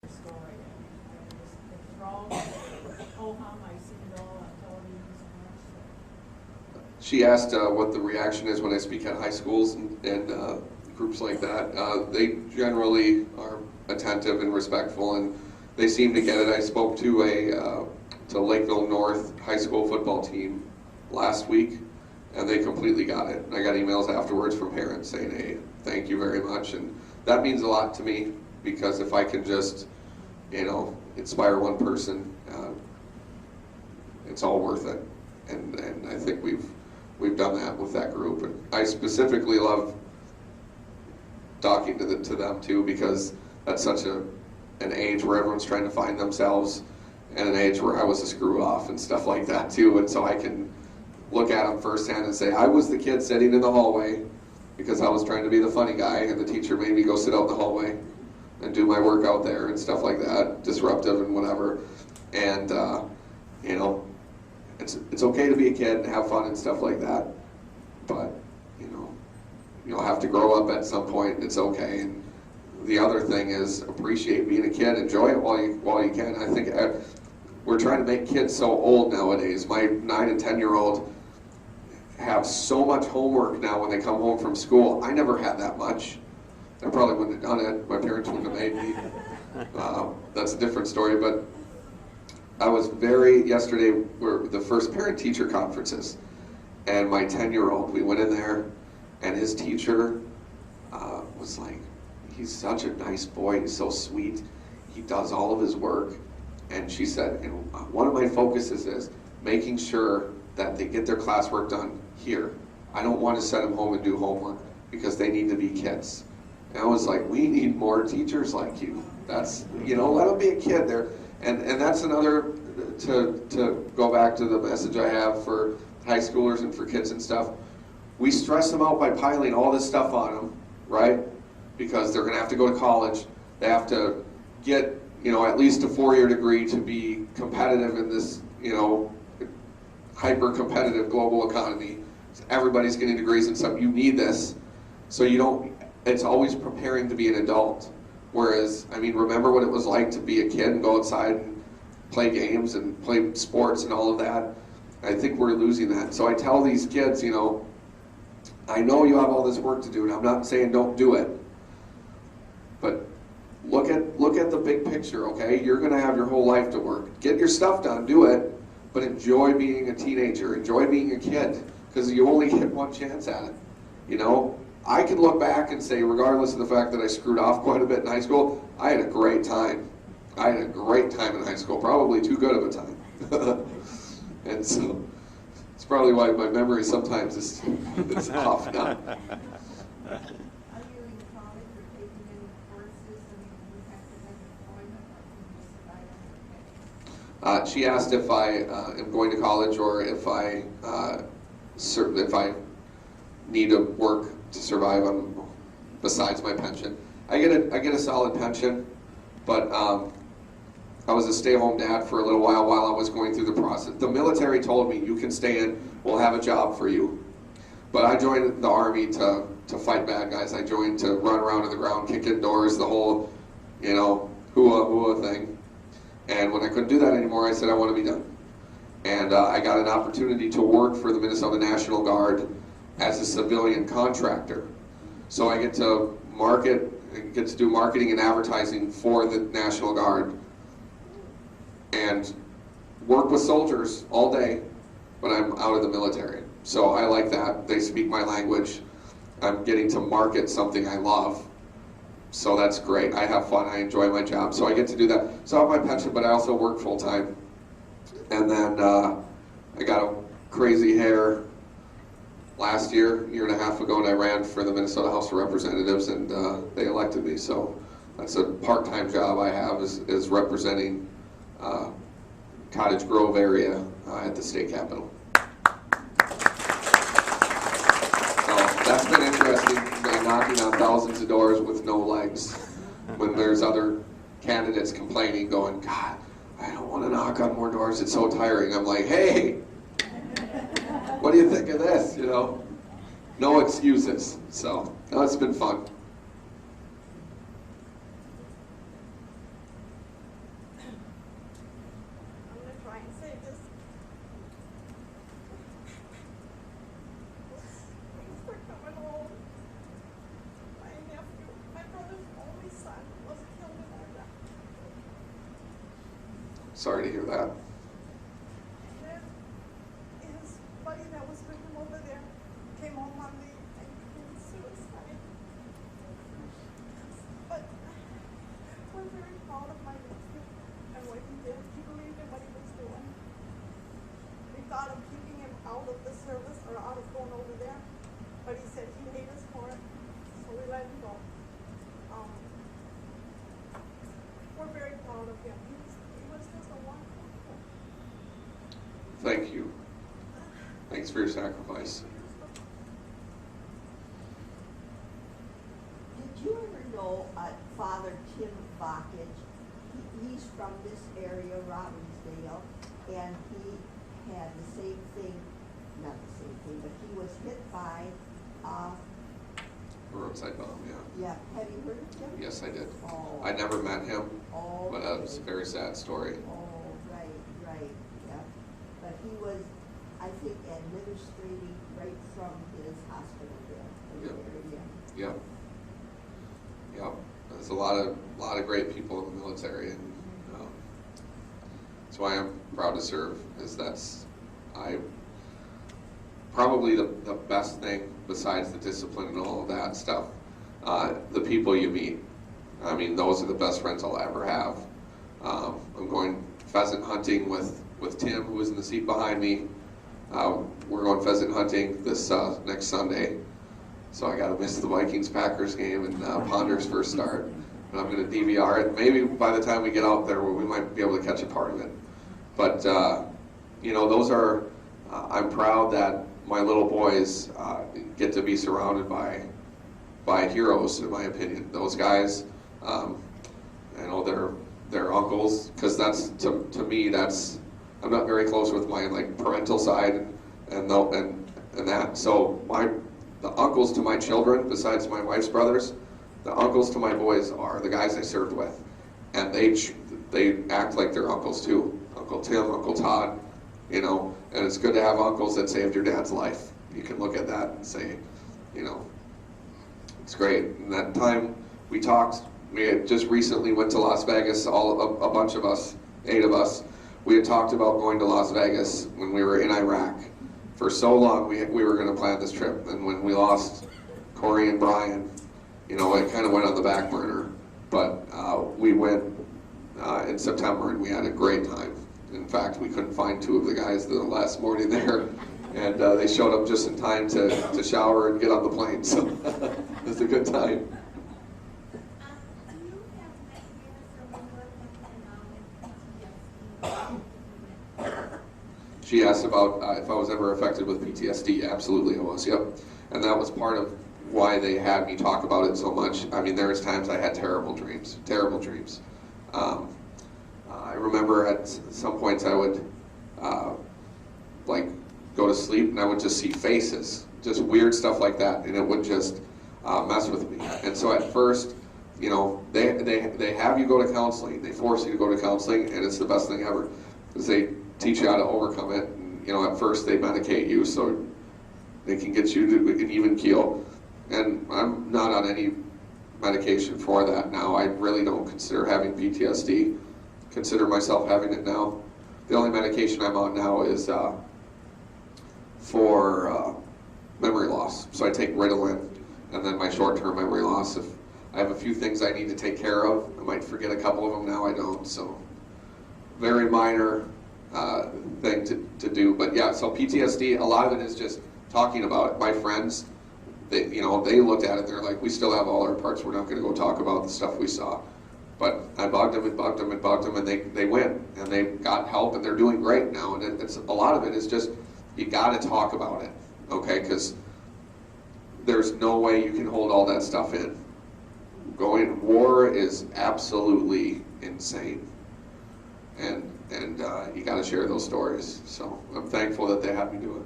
story. I was enthralled with ho-hum. I've seen it all on television so much. She asked what the reaction is when I speak at high schools and groups like that. They generally are attentive and respectful, and they seem to get it. I spoke to to Lakeville North high school football team last week, and they completely got it. I got emails afterwards from parents saying, "Hey, thank you very much," and that means a lot to me, because if I can just, inspire one person, it's all worth it. And I think we've done that with that group. And I specifically love talking to them too, because that's such an age where everyone's trying to find themselves, and an age where I was a screw off and stuff like that too. And so I can look at them firsthand and say, I was the kid sitting in the hallway because I was trying to be the funny guy, and the teacher made me go sit out in the hallway and do my work out there and stuff like that, disruptive and whatever. And it's okay to be a kid and have fun and stuff like that, but you'll have to grow up at some point. It's okay. And the other thing is, appreciate being a kid, enjoy it while you can. I think we're trying to make kids so old nowadays. My 9 and 10-year-old have so much homework now when they come home from school. I never had that much. I probably wouldn't have done it. My parents wouldn't have made me. That's a different story. But I was yesterday were the first parent-teacher conferences, and my 10-year-old, we went in there, and his teacher was like, he's such a nice boy, he's so sweet, he does all of his work. And she said, and one of my focuses is making sure that they get their classwork done here. I don't want to send them home and do homework, because they need to be kids. And I was like, we need more teachers like you. That's, let them be a kid there. And that's another, to go back to the message I have for high schoolers and for kids and stuff. We stress them out by piling all this stuff on them, right? Because they're going to have to go to college. They have to get, at least a 4-year degree to be competitive in this, hyper-competitive global economy. Everybody's getting degrees and stuff. You need this. So it's always preparing to be an adult. Whereas, remember what it was like to be a kid and go outside and play games and play sports and all of that? I think we're losing that. So I tell these kids, I know you have all this work to do, and I'm not saying don't do it, but look at the big picture, okay? You're going to have your whole life to work. Get your stuff done, do it, but enjoy being a teenager, enjoy being a kid, because you only get one chance at it. I can look back and say, regardless of the fact that I screwed off quite a bit in high school, I had a great time. I had a great time in high school, probably too good of a time. And so it's probably why my memory sometimes is off now. Are you in college or taking any courses? You have to have employment, or can you survive on your pay? She asked if I am going to college, or if I need to work to survive on besides my pension. I get a solid pension, but I was a stay-home dad for a little while I was going through the process. The military told me, you can stay in, we'll have a job for you. But I joined the Army to fight bad guys. I joined to run around on the ground, kick in doors, the whole, hua thing. And when I couldn't do that anymore, I said I want to be done. And I got an opportunity to work for the Minnesota National Guard as a civilian contractor. So I get to do marketing and advertising for the National Guard, and work with soldiers all day, but I'm out of the military. So I like that. They speak my language. I'm getting to market something I love. So that's great. I have fun. I enjoy my job. So I get to do that. So I have my pension, but I also work full time. And then I got a crazy hair last year and a half ago, and I ran for the Minnesota House of Representatives, and they elected me. So that's a part-time job I have, is representing Cottage Grove area at the state capitol. So that's been interesting, knocking on thousands of doors with no legs, when there's other candidates complaining, going, God, I don't want to knock on more doors, it's so tiring. I'm like, hey, what do you think of this? No excuses. So, no, it's been fun. Sorry to hear that. And then his buddy that was with him over there came home Monday and committed suicide. But we're very proud of my nephew and what he did. He believed in what he was doing. We thought of keeping him out of the service or out of going over there, but he said he hated us for it, so we let him go. We're very proud of him. He was just a wonderful. Thank you. Thanks for your sacrifice. Did you ever know Father Tim Bakich? He's from this area, Robbinsdale, and he had the same thing, not the same thing, but he was hit by, A roadside bomb, yeah. yeah, have you heard of him? Yes, I did. Oh. I never met him, Oh, but it's a very sad story. Oh, right, yeah. But he was, I think, administrating right from his hospital there. Yep. Yeah. Yep. Yep. There's a lot of great people in the military, and that's why I'm proud to serve. Probably the best thing besides the discipline and all of that stuff. The people you meet. I mean, those are the best friends I'll ever have. I'm going pheasant hunting with Tim, who is in the seat behind me. We're going pheasant hunting this next Sunday. So I got to miss the Vikings-Packers game and Ponder's first start. But I'm going to DVR it. Maybe by the time we get out there, we might be able to catch a part of it. But, those are, I'm proud that my little boys get to be surrounded by heroes, in my opinion. Those guys, I know they're uncles, because that's, to me, that's, I'm not very close with my parental side and that. So the uncles to my children, besides my wife's brothers, the uncles to my boys are the guys I served with, and they act like they're uncles too. Uncle Tim, Uncle Todd, and it's good to have uncles that saved your dad's life. You can look at that and say, it's great. And that time we talked, we had just recently went to Las Vegas, a bunch of us, 8 of us. We had talked about going to Las Vegas when we were in Iraq. For so long, we were going to plan this trip, and when we lost Corey and Brian, it kind of went on the back burner. But we went in September, and we had a great time. In fact, we couldn't find 2 of the guys the last morning there, and they showed up just in time to shower and get on the plane. So it was a good time. Do you have nightmares or PTSD? She asked about if I was ever affected with PTSD. Absolutely, I was. Yep, and that was part of why they had me talk about it so much. I mean, there was times I had terrible dreams. I remember at some points I would go to sleep and I would just see faces, just weird stuff like that, and it would just mess with me. And so at first, they have you go to counseling. They force you to go to counseling, and it's the best thing ever, because they teach you how to overcome it. And, at first they medicate you so they can get you to an even keel. And I'm not on any medication for that now. I really don't consider having PTSD. Consider myself having it now. The only medication I'm on now is for memory loss. So I take Ritalin, and then my short-term memory loss. If I have a few things I need to take care of, I might forget a couple of them. Now I don't. So very minor thing to do. But yeah, so PTSD, a lot of it is just talking about it. My friends, they looked at it, they're like, we still have all our parts, we're not going to go talk about the stuff we saw. But I bugged them and bugged them and bugged them, and they went, and they got help, and they're doing great now. And it's a lot of it is just, you got to talk about it, okay? Because there's no way you can hold all that stuff in. War is absolutely insane, and you got to share those stories. So I'm thankful that they had me do it.